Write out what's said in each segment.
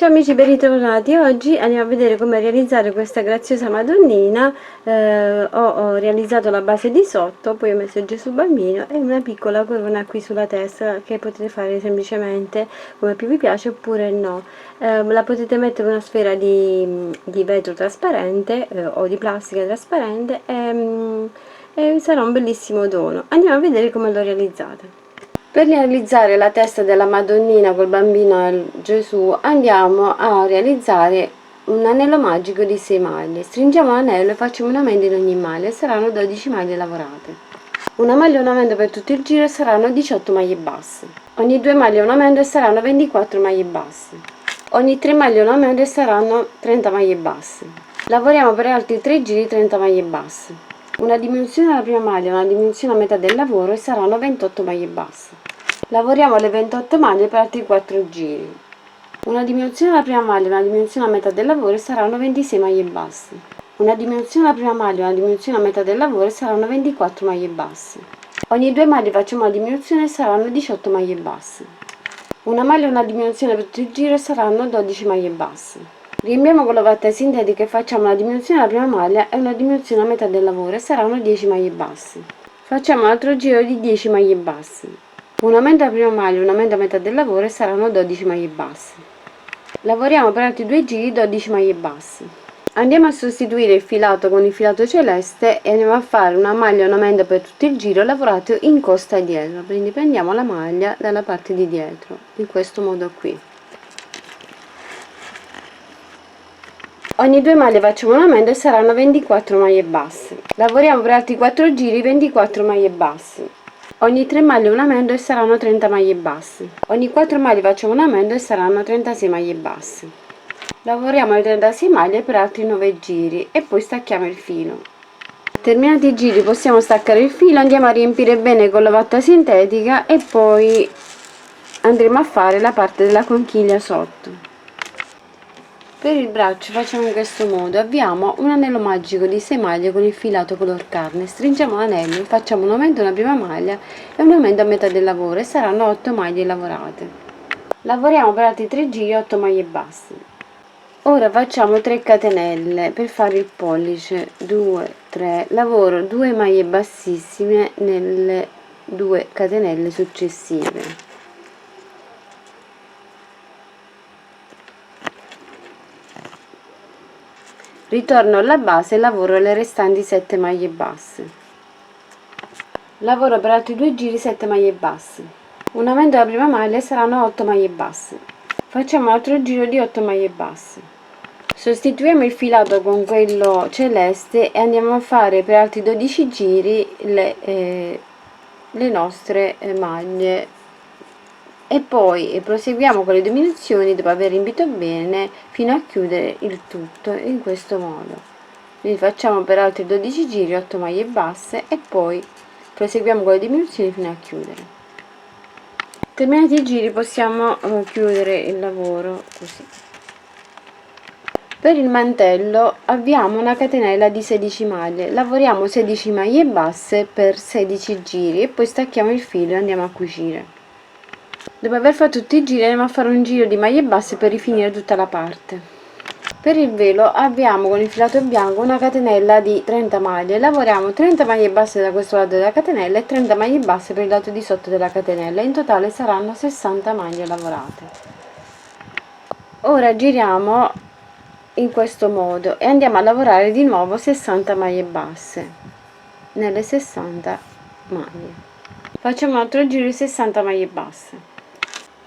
Ciao amici, ben ritrovati. Oggi andiamo a vedere come realizzare questa graziosa Madonnina. Ho realizzato la base di sotto, poi ho messo Gesù Bambino e una piccola corona qui sulla testa, che potete fare semplicemente come più vi piace oppure no. La potete mettere una sfera di vetro trasparente o di plastica trasparente e sarà un bellissimo dono. Andiamo a vedere come l'ho realizzata. Per realizzare la testa della Madonnina col bambino e Gesù andiamo a realizzare un anello magico di 6 maglie. Stringiamo l'anello e facciamo una maglia in ogni maglia, saranno 12 maglie lavorate. Una maglia e un aumento per tutto il giro e saranno 18 maglie basse. Ogni 2 maglie e un aumento e saranno 24 maglie basse. Ogni 3 maglie e un aumento e saranno 30 maglie basse. Lavoriamo per altri 3 giri 30 maglie basse. Una diminuzione alla prima maglia, una diminuzione a metà del lavoro e saranno 28 maglie basse. Lavoriamo le 28 maglie per altri 4 giri. Una diminuzione alla prima maglia, una diminuzione a metà del lavoro e saranno 26 maglie basse. Una diminuzione alla prima maglia, una diminuzione a metà del lavoro e saranno 24 maglie basse. Ogni 2 maglie facciamo una diminuzione e saranno 18 maglie basse. Una maglia e una diminuzione per tutto il giro e saranno 12 maglie basse. Riempiamo con la vatta sintetica e facciamo una diminuzione alla prima maglia e una diminuzione a metà del lavoro e saranno 10 maglie basse. Facciamo un altro giro di 10 maglie basse. Un aumento alla prima maglia, un aumento a metà del lavoro e saranno 12 maglie basse. Lavoriamo per altri 2 giri 12 maglie basse. Andiamo a sostituire il filato con il filato celeste e andiamo a fare una maglia e un aumento per tutto il giro lavorato in costa dietro. Quindi prendiamo la maglia dalla parte di dietro, in questo modo qui. Ogni 2 maglie facciamo un aumento e saranno 24 maglie basse. Lavoriamo per altri 4 giri 24 maglie basse. Ogni 3 maglie un aumento e saranno 30 maglie basse. Ogni 4 maglie facciamo un aumento e saranno 36 maglie basse. Lavoriamo le 36 maglie per altri 9 giri e poi stacchiamo il filo. Terminati i giri possiamo staccare il filo, andiamo a riempire bene con la vatta sintetica e poi andremo a fare la parte della conchiglia sotto. Per il braccio facciamo in questo modo: avviamo un anello magico di 6 maglie con il filato color carne, stringiamo l'anello, facciamo un aumento alla prima maglia e un aumento a metà del lavoro e saranno 8 maglie lavorate. Lavoriamo per altri 3 giri 8 maglie basse. Ora facciamo 3 catenelle per fare il pollice, 2, 3, lavoro 2 maglie bassissime nelle 2 catenelle successive. Ritorno alla base e lavoro le restanti 7 maglie basse. Lavoro per altri 2 giri 7 maglie basse. Un aumento alla prima maglia e saranno 8 maglie basse. Facciamo un altro giro di 8 maglie basse. Sostituiamo il filato con quello celeste e andiamo a fare per altri 12 giri le nostre maglie. E poi proseguiamo con le diminuzioni dopo aver riempito bene fino a chiudere il tutto in questo modo. Quindi facciamo per altri 12 giri 8 maglie basse e poi proseguiamo con le diminuzioni fino a chiudere. Terminati i giri possiamo chiudere il lavoro così. Per il mantello avviamo una catenella di 16 maglie, lavoriamo 16 maglie basse per 16 giri e poi stacchiamo il filo e andiamo a cucire. Dopo aver fatto tutti i giri andiamo a fare un giro di maglie basse per rifinire tutta la parte. Per il velo abbiamo con il filato bianco una catenella di 30 maglie, lavoriamo 30 maglie basse da questo lato della catenella e 30 maglie basse per il lato di sotto della catenella, in totale saranno 60 maglie lavorate. Ora giriamo in questo modo e andiamo a lavorare di nuovo 60 maglie basse nelle 60 maglie. Facciamo un altro giro di 60 maglie basse.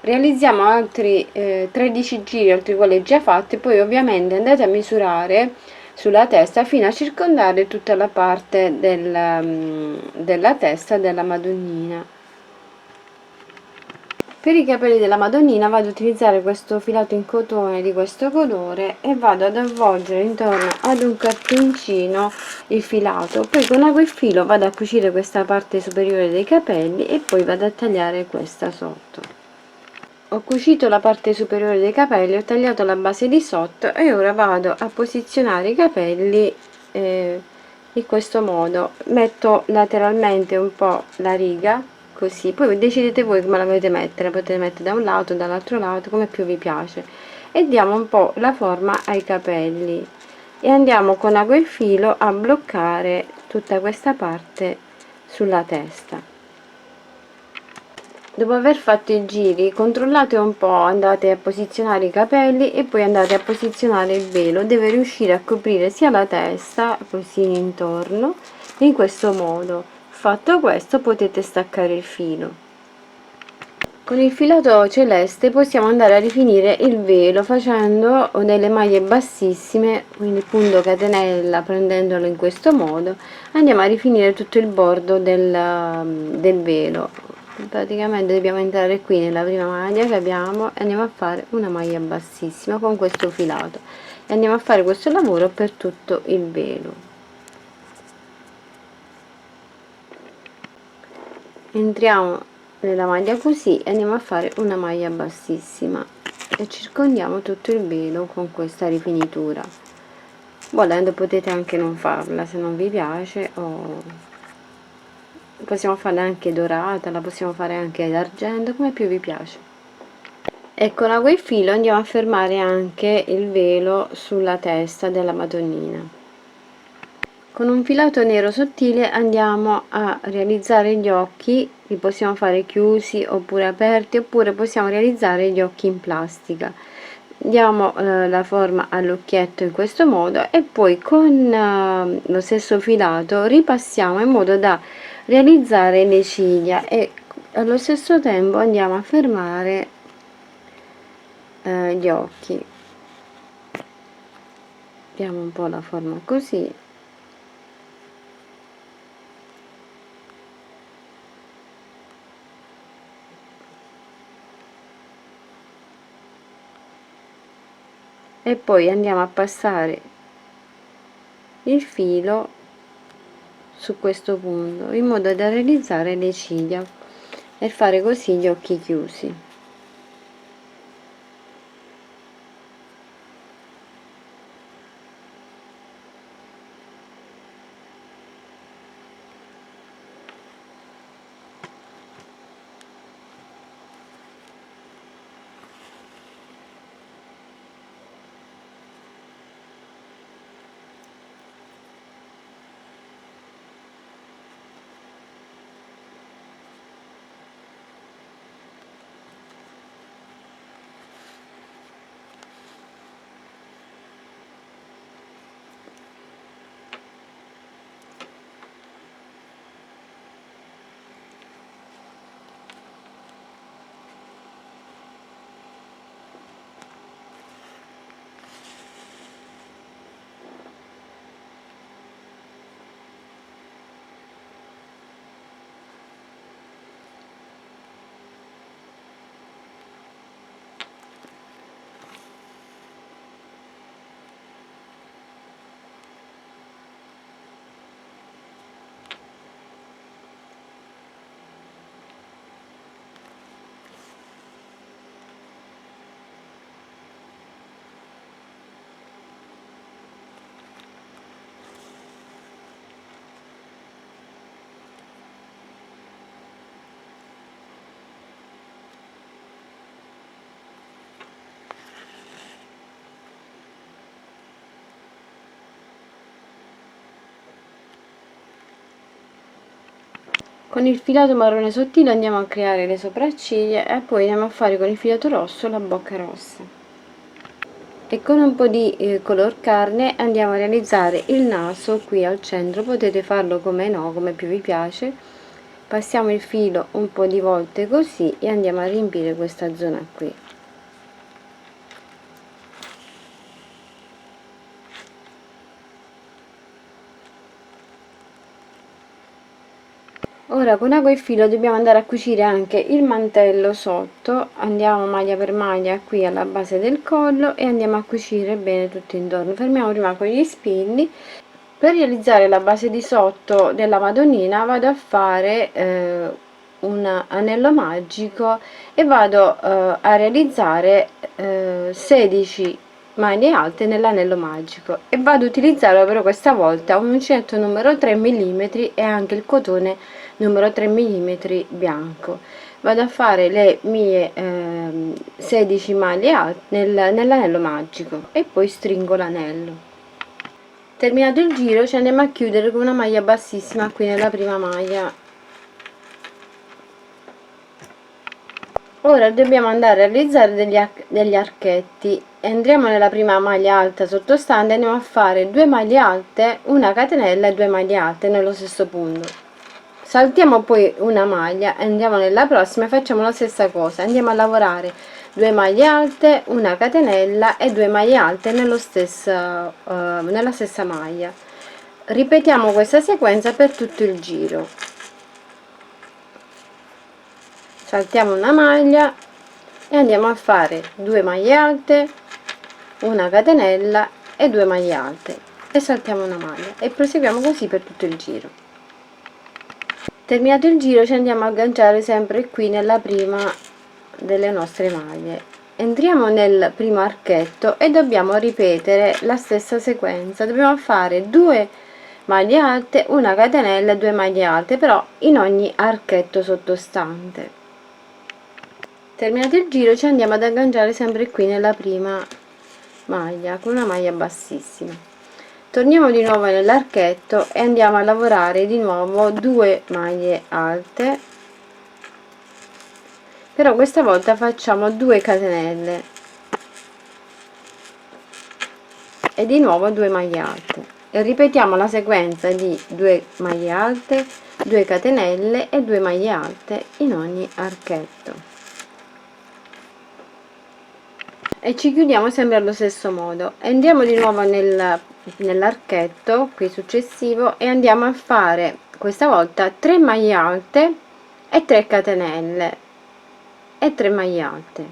Realizziamo altri 13 giri oltre quelli già fatti, poi ovviamente andate a misurare sulla testa fino a circondare tutta la parte della testa della Madonnina. Per i capelli della Madonnina vado ad utilizzare questo filato in cotone di questo colore e vado ad avvolgere intorno ad un cartoncino il filato, poi con ago e filo vado a cucire questa parte superiore dei capelli e poi vado a tagliare questa sotto. Ho cucito la parte superiore dei capelli, ho tagliato la base di sotto e ora vado a posizionare i capelli in questo modo. Metto lateralmente un po' la riga, così, poi decidete voi come la volete mettere, potete mettere da un lato, dall'altro lato, come più vi piace. e diamo un po' la forma ai capelli e andiamo con ago e filo a bloccare tutta questa parte sulla testa. Dopo aver fatto i giri controllate un po', andate a posizionare i capelli e poi andate a posizionare il velo, deve riuscire a coprire sia la testa così intorno, in questo modo. Fatto questo potete staccare il filo. Con il filato celeste possiamo andare a rifinire il velo facendo delle maglie bassissime, quindi punto catenella, prendendolo in questo modo andiamo a rifinire tutto il bordo del velo. Praticamente dobbiamo entrare qui nella prima maglia che abbiamo e andiamo a fare una maglia bassissima con questo filato e andiamo a fare questo lavoro per tutto il velo. Entriamo nella maglia così e andiamo a fare una maglia bassissima e circondiamo tutto il velo con questa rifinitura. Volendo potete anche non farla se non vi piace, o possiamo farla anche dorata, la possiamo fare anche d'argento, come più vi piace. E con ago e filo andiamo a fermare anche il velo sulla testa della Madonnina. Con un filato nero sottile andiamo a realizzare gli occhi, li possiamo fare chiusi oppure aperti, oppure possiamo realizzare gli occhi in plastica. Diamo la forma all'occhietto in questo modo e poi con lo stesso filato ripassiamo in modo da realizzare le ciglia e allo stesso tempo andiamo a fermare gli occhi. Diamo un po' la forma così. E poi andiamo a passare il filo su questo punto in modo da realizzare le ciglia e fare così gli occhi chiusi. Con il filato marrone sottile andiamo a creare le sopracciglia e poi andiamo a fare con il filato rosso la bocca rossa. E con un po' di color carne andiamo a realizzare il naso qui al centro, potete farlo come no, come più vi piace. Passiamo il filo un po' di volte così e andiamo a riempire questa zona qui. Ora con ago e filo dobbiamo andare a cucire anche il mantello sotto, andiamo maglia per maglia qui alla base del collo e andiamo a cucire bene tutto intorno. Fermiamo prima con gli spilli. Per realizzare la base di sotto della Madonnina vado a fare un anello magico e vado a realizzare 16 maglie alte nell'anello magico e vado a utilizzare però questa volta un uncinetto numero 3 mm e anche il cotone numero 3 mm bianco. vado a fare le mie 16 maglie alte nell'anello magico e poi stringo l'anello. Terminato il giro ci andiamo a chiudere con una maglia bassissima qui nella prima maglia. Ora dobbiamo andare a realizzare degli archetti. Entriamo nella prima maglia alta sottostante e andiamo a fare 2 maglie alte, una catenella e 2 maglie alte nello stesso punto. Saltiamo poi una maglia, andiamo nella prossima e facciamo la stessa cosa. Andiamo a lavorare 2 maglie alte, una catenella e 2 maglie alte nella stessa maglia. Ripetiamo questa sequenza per tutto il giro. Saltiamo una maglia e andiamo a fare 2 maglie alte, una catenella e 2 maglie alte e saltiamo una maglia e proseguiamo così per tutto il giro. Terminato il giro ci andiamo a agganciare sempre qui nella prima delle nostre maglie. Entriamo nel primo archetto e dobbiamo ripetere la stessa sequenza. Dobbiamo fare 2 maglie alte, una catenella e 2 maglie alte, però in ogni archetto sottostante. Terminato il giro ci andiamo ad agganciare sempre qui nella prima maglia con una maglia bassissima. Torniamo di nuovo nell'archetto e andiamo a lavorare di nuovo 2 maglie alte, però questa volta facciamo 2 catenelle e di nuovo 2 maglie alte e ripetiamo la sequenza di 2 maglie alte, 2 catenelle e 2 maglie alte in ogni archetto. E ci chiudiamo sempre allo stesso modo. Andiamo di nuovo nell'archetto qui successivo e andiamo a fare questa volta 3 maglie alte e 3 catenelle e 3 maglie alte.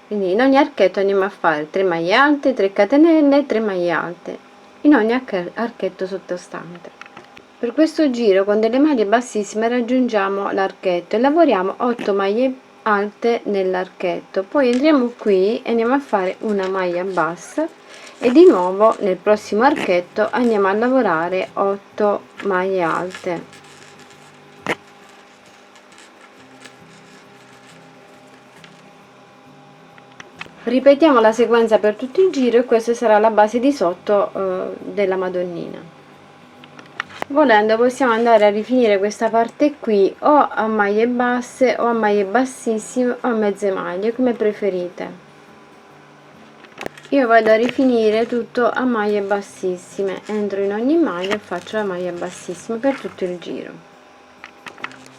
Quindi in ogni archetto andiamo a fare 3 maglie alte, 3 catenelle e 3 maglie alte in ogni archetto sottostante. Per questo giro con delle maglie bassissime raggiungiamo l'archetto e lavoriamo 8 maglie alte nell'archetto, poi entriamo qui e andiamo a fare una maglia bassa e di nuovo nel prossimo archetto andiamo a lavorare 8 maglie alte. Ripetiamo la sequenza per tutto il giro e questa sarà la base di sotto della Madonnina. Volendo possiamo andare a rifinire questa parte qui o a maglie basse o a maglie bassissime o a mezze maglie, come preferite. Io vado a rifinire tutto a maglie bassissime, entro in ogni maglia e faccio la maglia bassissima per tutto il giro.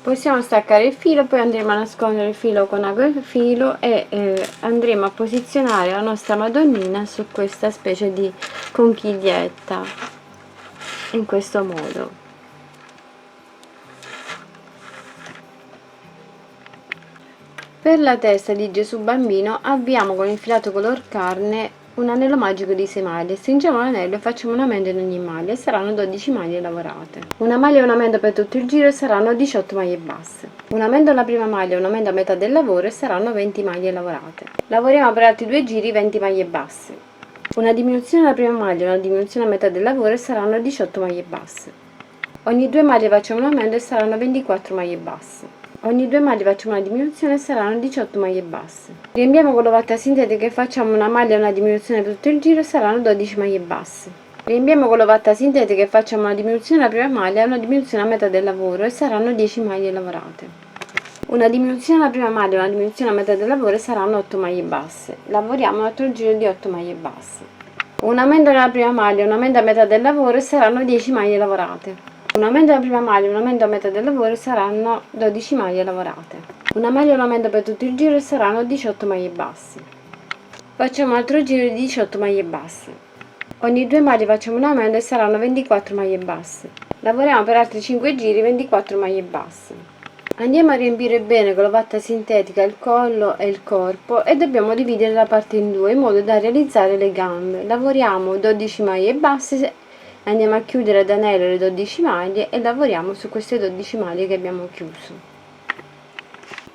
Possiamo staccare il filo, poi andremo a nascondere il filo con agrafilo e andremo a posizionare la nostra Madonnina su questa specie di conchiglietta in questo modo. Per la testa di Gesù Bambino avviamo con il filato color carne un anello magico di 6 maglie, stringiamo l'anello e facciamo un aumento in ogni maglia e saranno 12 maglie lavorate. Una maglia e un aumento per tutto il giro e saranno 18 maglie basse. Un aumento alla prima maglia e un aumento a metà del lavoro e saranno 20 maglie lavorate. Lavoriamo per altri 2 giri 20 maglie basse. Una diminuzione alla prima maglia e una diminuzione a metà del lavoro e saranno 18 maglie basse. Ogni 2 maglie facciamo un aumento e saranno 24 maglie basse. Ogni 2 maglie facciamo una diminuzione e saranno 18 maglie basse. Riempiamo con l'ovatta sintetica e facciamo una maglia e una diminuzione per tutto il giro e saranno 12 maglie basse. Riempiamo con l'ovatta sintetica e facciamo una diminuzione alla prima maglia e una diminuzione a metà del lavoro e saranno 10 maglie lavorate. Una diminuzione alla prima maglia e una diminuzione a metà del lavoro e saranno 8 maglie basse. Lavoriamo un altro giro di 8 maglie basse. Un aumento nella prima maglia e un aumento a metà del lavoro e saranno 10 maglie lavorate. Un aumento nella prima maglia e un aumento a metà del lavoro e saranno 12 maglie lavorate. Una maglia e un aumento per tutto il giro e saranno 18 maglie basse. Facciamo un altro giro di 18 maglie basse. Ogni 2 maglie facciamo un aumento e saranno 24 maglie basse. Lavoriamo per altri 5 giri 24 maglie basse. Andiamo a riempire bene con l'ovatta sintetica il collo e il corpo e dobbiamo dividere la parte in due in modo da realizzare le gambe. Lavoriamo 12 maglie basse, andiamo a chiudere ad anello le 12 maglie e lavoriamo su queste 12 maglie che abbiamo chiuso.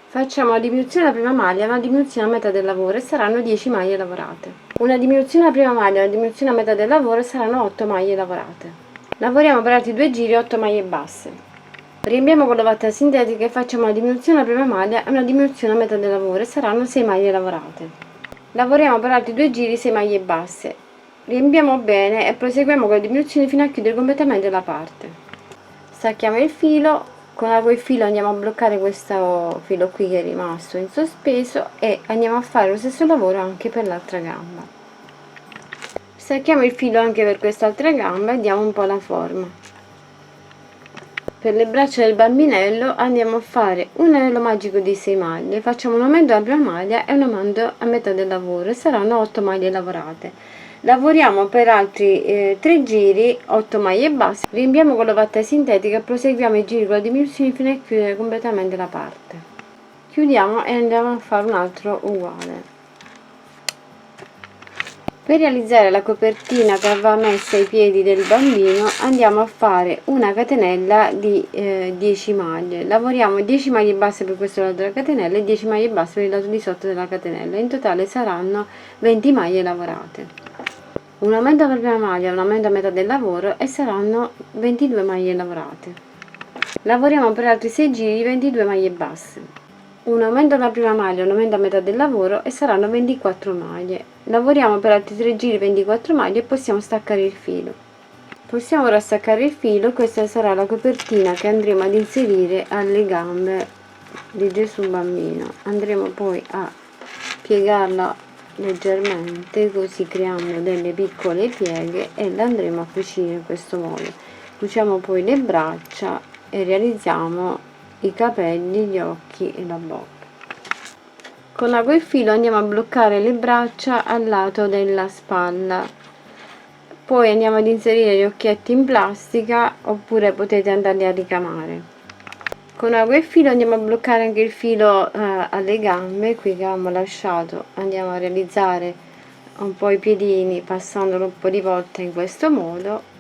Facciamo la diminuzione alla prima maglia e una diminuzione a metà del lavoro e saranno 10 maglie lavorate. Una diminuzione alla prima maglia e una diminuzione a metà del lavoro e saranno 8 maglie lavorate. Lavoriamo per altri 2 giri 8 maglie basse. Riempiamo con la vatta sintetica e facciamo una diminuzione alla prima maglia e una diminuzione a metà del lavoro e saranno 6 maglie lavorate. Lavoriamo per altri 2 giri 6 maglie basse. Riempiamo bene e proseguiamo con le diminuzioni fino a chiudere completamente la parte. Stacchiamo il filo, con il filo andiamo a bloccare questo filo qui che è rimasto in sospeso e andiamo a fare lo stesso lavoro anche per l'altra gamba. Stacchiamo il filo anche per quest'altra gamba e diamo un po' la forma. Per le braccia del bambinello andiamo a fare un anello magico di 6 maglie, facciamo un aumento alla prima maglia e un aumento a metà del lavoro e saranno 8 maglie lavorate. Lavoriamo per altri 3 giri 8 maglie basse, riempiamo con la vatta sintetica e proseguiamo i giri con la diminuzione fino a chiudere completamente la parte. Chiudiamo e andiamo a fare un altro uguale. Per realizzare la copertina che aveva messa ai piedi del bambino andiamo a fare una catenella di 10 maglie. Lavoriamo 10 maglie basse per questo lato della catenella e 10 maglie basse per il lato di sotto della catenella. In totale saranno 20 maglie lavorate. Un aumento alla prima maglia, un aumento a metà del lavoro e saranno 22 maglie lavorate. Lavoriamo per altri 6 giri 22 maglie basse. Un aumento alla prima maglia, un aumento a metà del lavoro e saranno 24 maglie. Lavoriamo per altri 3 giri 24 maglie e possiamo staccare il filo. Possiamo ora staccare il filo. Questa sarà la copertina che andremo ad inserire alle gambe di Gesù bambino. Andremo poi a piegarla leggermente, così creando delle piccole pieghe, e la andremo a cucire in questo modo. Cuciamo poi le braccia e realizziamo i capelli, gli occhi e la bocca. Con ago e filo andiamo a bloccare le braccia al lato della spalla, poi andiamo ad inserire gli occhietti in plastica oppure potete andarli a ricamare. Con ago e filo andiamo a bloccare anche il filo alle gambe, qui che abbiamo lasciato. Andiamo a realizzare un po' i piedini passandolo un po' di volte in questo modo.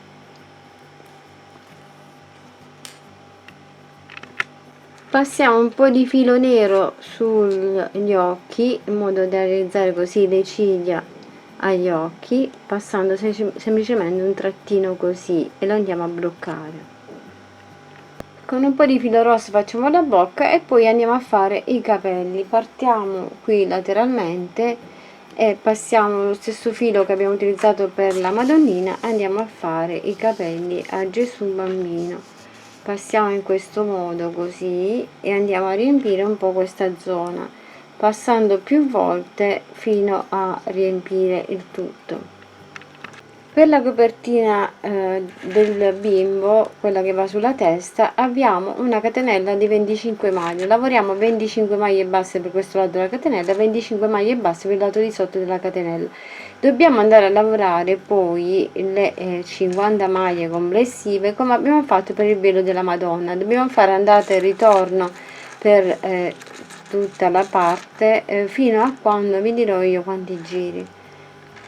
Passiamo un po' di filo nero sugli occhi in modo da realizzare così le ciglia agli occhi, passando semplicemente un trattino così, e lo andiamo a bloccare. Con un po' di filo rosso facciamo la bocca e poi andiamo a fare i capelli. Partiamo qui lateralmente e passiamo lo stesso filo che abbiamo utilizzato per la Madonnina, andiamo a fare i capelli a Gesù bambino. Passiamo in questo modo così e andiamo a riempire un po' questa zona, passando più volte fino a riempire il tutto. Per la copertina del bimbo, quella che va sulla testa, abbiamo una catenella di 25 maglie. Lavoriamo 25 maglie basse per questo lato della catenella e 25 maglie basse per il lato di sotto della catenella. Dobbiamo andare a lavorare poi le 50 maglie complessive come abbiamo fatto per il velo della Madonna. Dobbiamo fare andata e ritorno per tutta la parte fino a quando vi dirò io quanti giri.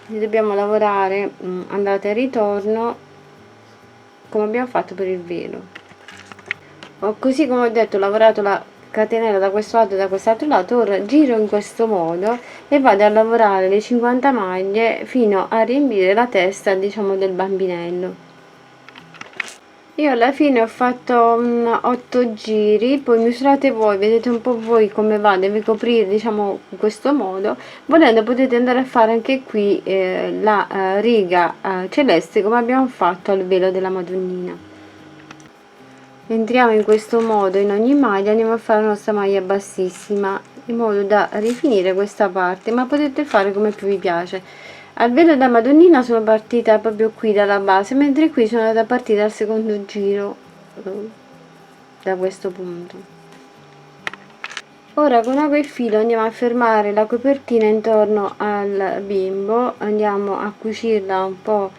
Dobbiamo lavorare andata e ritorno come abbiamo fatto per il velo. Così come ho detto, ho lavorato la catenella da questo lato e da quest'altro lato. Ora giro in questo modo e vado a lavorare le 50 maglie fino a riempire la testa, diciamo, del bambinello. Io alla fine ho fatto 8 giri, poi misurate voi, vedete un po' voi come va, deve coprire, diciamo, in questo modo. Volendo potete andare a fare anche qui la riga celeste come abbiamo fatto al velo della Madonnina. Entriamo in questo modo in ogni maglia, andiamo a fare la nostra maglia bassissima in modo da rifinire questa parte, ma potete fare come più vi piace. Al velo della Madonnina sono partita proprio qui dalla base, mentre qui sono andata a partire al secondo giro da questo punto. Ora con ago e filo andiamo a fermare la copertina intorno al bimbo, andiamo a cucirla un po',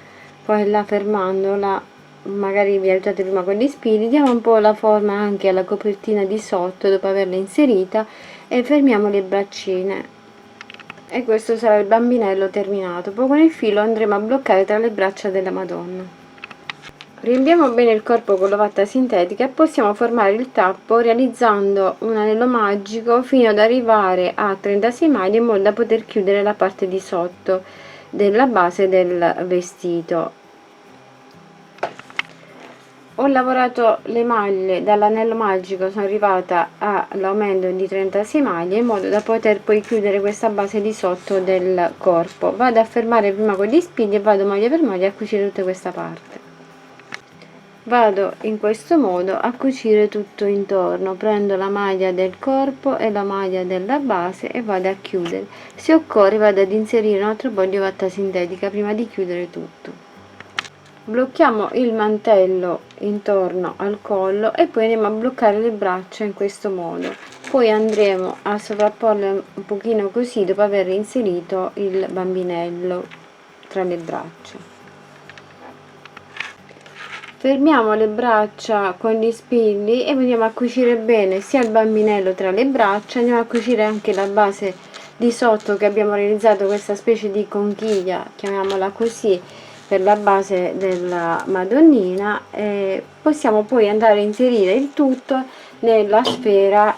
poi là fermandola, magari vi aiutate prima con gli spilli, diamo un po' la forma anche alla copertina di sotto dopo averla inserita e fermiamo le braccine. E questo sarà il bambinello terminato. Poi con il filo andremo a bloccare tra le braccia della Madonna. Riempiamo bene il corpo con la vatta sintetica e possiamo formare il tappo realizzando un anello magico fino ad arrivare a 36 maglie in modo da poter chiudere la parte di sotto della base del vestito. Ho lavorato le maglie dall'anello magico, sono arrivata all'aumento di 36 maglie in modo da poter poi chiudere questa base di sotto del corpo. Vado a fermare prima con gli spilli e vado maglia per maglia a cucire tutta questa parte. Vado in questo modo a cucire tutto intorno, prendo la maglia del corpo e la maglia della base e vado a chiudere. Se occorre vado ad inserire un altro po' di ovatta sintetica prima di chiudere tutto. Blocchiamo il mantello intorno al collo e poi andiamo a bloccare le braccia in questo modo. Poi andremo a sovrapporle un pochino così dopo aver inserito il bambinello tra le braccia. Fermiamo le braccia con gli spilli e andiamo a cucire bene sia il bambinello tra le braccia, andiamo a cucire anche la base di sotto che abbiamo realizzato, questa specie di conchiglia, chiamiamola così, per la base della Madonnina, e possiamo poi andare a inserire il tutto nella sfera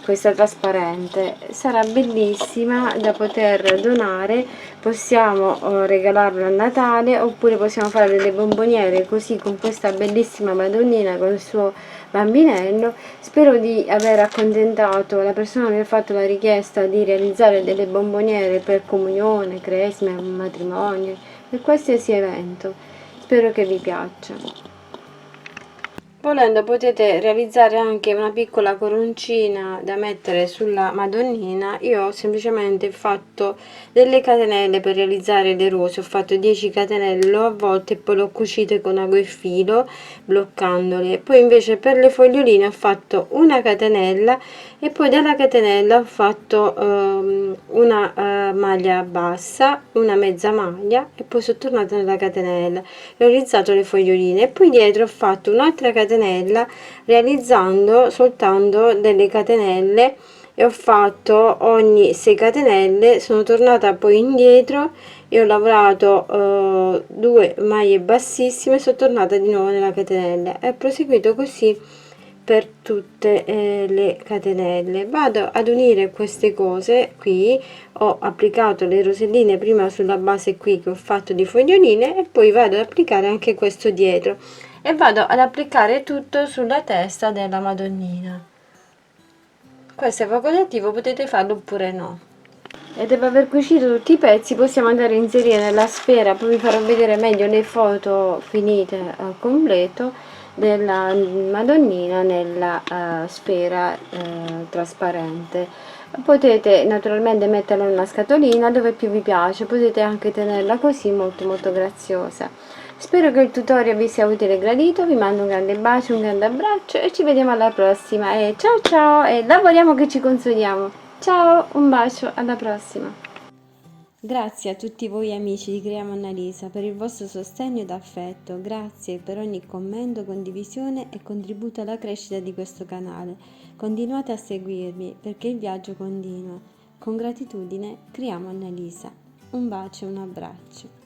questa trasparente. Sarà bellissima da poter donare, possiamo regalarlo a Natale oppure possiamo fare delle bomboniere così con questa bellissima Madonnina con il suo bambinello. Spero di aver accontentato la persona che mi ha fatto la richiesta di realizzare delle bomboniere per comunione, cresima, matrimonio, per qualsiasi evento. Spero che vi piaccia. Volendo potete realizzare anche una piccola coroncina da mettere sulla Madonnina. Io ho semplicemente fatto delle catenelle per realizzare le rose, ho fatto 10 catenelle, l'ho avvolte e poi l'ho cucite con ago e filo bloccandole. Poi invece per le foglioline ho fatto una catenella e poi dalla catenella ho fatto una maglia bassa, una mezza maglia e poi sono tornata nella catenella, ho realizzato le foglioline e poi dietro ho fatto un'altra catenella realizzando soltanto delle catenelle e ho fatto ogni 6 catenelle, sono tornata poi indietro e ho lavorato 2 maglie bassissime, sono tornata di nuovo nella catenella e ho proseguito così per tutte le catenelle. Vado ad unire queste cose qui, ho applicato le roselline prima sulla base qui che ho fatto di foglioline e poi vado ad applicare anche questo dietro e vado ad applicare tutto sulla testa della Madonnina. Questo è facoltativo, potete farlo oppure no. E dopo aver cucito tutti i pezzi possiamo andare a inserire nella sfera, poi vi farò vedere meglio le foto finite al completo della Madonnina nella sfera trasparente. Potete naturalmente metterla in una scatolina dove più vi piace, potete anche tenerla così, molto graziosa. Spero che il tutorial vi sia utile e gradito, vi mando un grande bacio, un grande abbraccio e ci vediamo alla prossima e ciao ciao e lavoriamo che ci consoliamo. Ciao, un bacio, alla prossima. Grazie a tutti voi amici di Creiamo Annalisa per il vostro sostegno ed affetto, grazie per ogni commento, condivisione e contributo alla crescita di questo canale. Continuate a seguirmi perché il viaggio continua. Con gratitudine, Creiamo Annalisa. Un bacio e un abbraccio.